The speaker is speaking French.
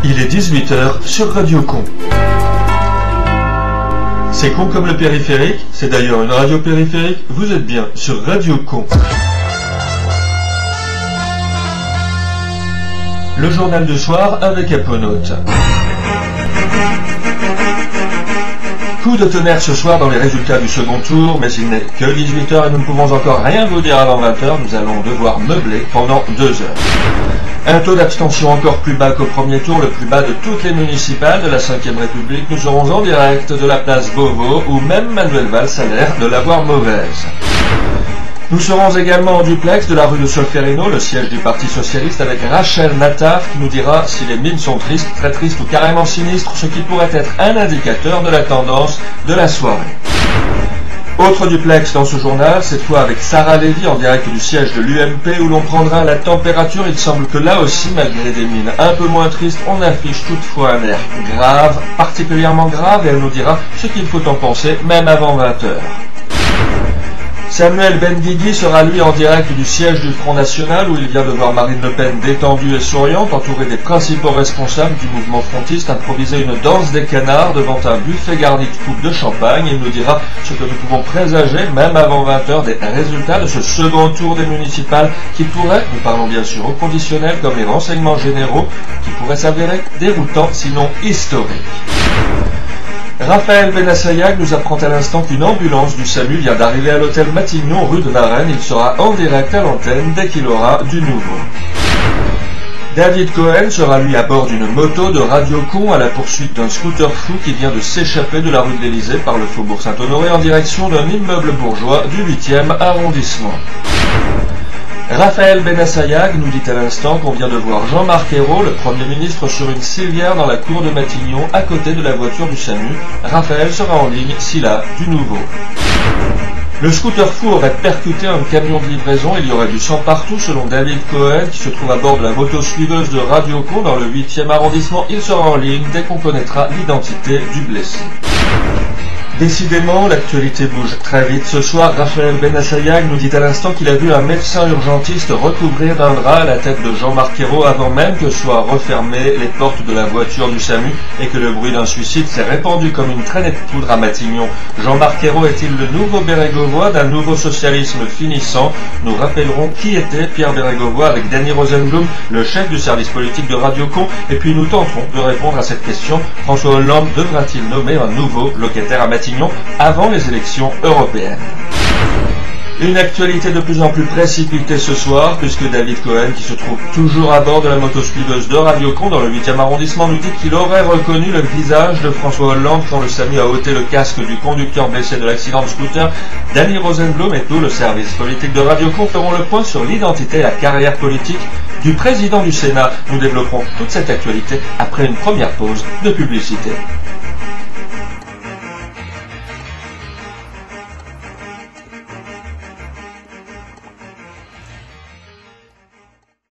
Il est 18h sur Radio Con. C'est con comme le périphérique, c'est d'ailleurs une radio périphérique, vous êtes bien sur Radio Con. Le journal du soir avec Aponote. Coup de tonnerre ce soir dans les résultats du second tour, mais il n'est que 18h et nous ne pouvons encore rien vous dire avant 20h, nous allons devoir meubler pendant 2 heures. Un taux d'abstention encore plus bas qu'au premier tour, le plus bas de toutes les municipales de la 5e République. Nous serons en direct de la place Beauvau, où même Manuel Valls a l'air de l'avoir mauvaise. Nous serons également en duplex de la rue de Solferino, le siège du Parti Socialiste, avec Rachel Nataf qui nous dira si les mines sont tristes, très tristes ou carrément sinistres, ce qui pourrait être un indicateur de la tendance de la soirée. Autre duplex dans ce journal, cette fois avec Sarah Lévy en direct du siège de l'UMP où l'on prendra la température. Il semble que là aussi, malgré des mines un peu moins tristes, on affiche toutefois un air grave, particulièrement grave, et elle nous dira ce qu'il faut en penser, même avant 20h. Samuel Benguigui sera lui en direct du siège du Front National où il vient de voir Marine Le Pen détendue et souriante, entourée des principaux responsables du mouvement frontiste, improviser une danse des canards devant un buffet garni de coupes de champagne. Il nous dira ce que nous pouvons présager, même avant 20h, des résultats de ce second tour des municipales qui pourraient, nous parlons bien sûr au conditionnel comme les renseignements généraux, qui pourraient s'avérer déroutants sinon historiques. Raphaël Benassayag nous apprend à l'instant qu'une ambulance du SAMU vient d'arriver à l'hôtel Matignon, rue de Varennes. Il sera en direct à l'antenne dès qu'il aura du nouveau. David Cohen sera lui à bord d'une moto de Radio Con à la poursuite d'un scooter fou qui vient de s'échapper de la rue de l'Élysée par le faubourg Saint-Honoré en direction d'un immeuble bourgeois du 8e arrondissement. Raphaël Benassayag nous dit à l'instant qu'on vient de voir Jean-Marc Ayrault, le Premier ministre, sur une civière dans la cour de Matignon, à côté de la voiture du SAMU. Raphaël sera en ligne s'il a du nouveau. Le scooter fou aurait percuté un camion de livraison, il y aurait du sang partout selon David Cohen qui se trouve à bord de la moto suiveuse de Radio Con dans le 8e arrondissement. Il sera en ligne dès qu'on connaîtra l'identité du blessé. Décidément, l'actualité bouge très vite. Ce soir, Raphaël Benassayag nous dit à l'instant qu'il a vu un médecin urgentiste recouvrir d'un drap à la tête de Jean-Marc Ayrault avant même que soient refermées les portes de la voiture du SAMU et que le bruit d'un suicide s'est répandu comme une traînée de poudre à Matignon. Jean-Marc Ayrault est-il le nouveau Bérégovois d'un nouveau socialisme finissant? Nous rappellerons qui était Pierre Bérégovois avec Danny Rosenblum, le chef du service politique de Radio Con, et puis nous tenterons de répondre à cette question. François Hollande devra-t-il nommer un nouveau locataire à Matignon avant les élections européennes? Une actualité de plus en plus précipitée ce soir, puisque David Cohen, qui se trouve toujours à bord de la motosuiveuse de Radio Con dans le 8e arrondissement, nous dit qu'il aurait reconnu le visage de François Hollande quand le SAMU a ôté le casque du conducteur blessé de l'accident de scooter. Danny Rosenblum et tout le service politique de Radio Con feront le point sur l'identité et la carrière politique du président du Sénat. Nous développerons toute cette actualité après une première pause de publicité.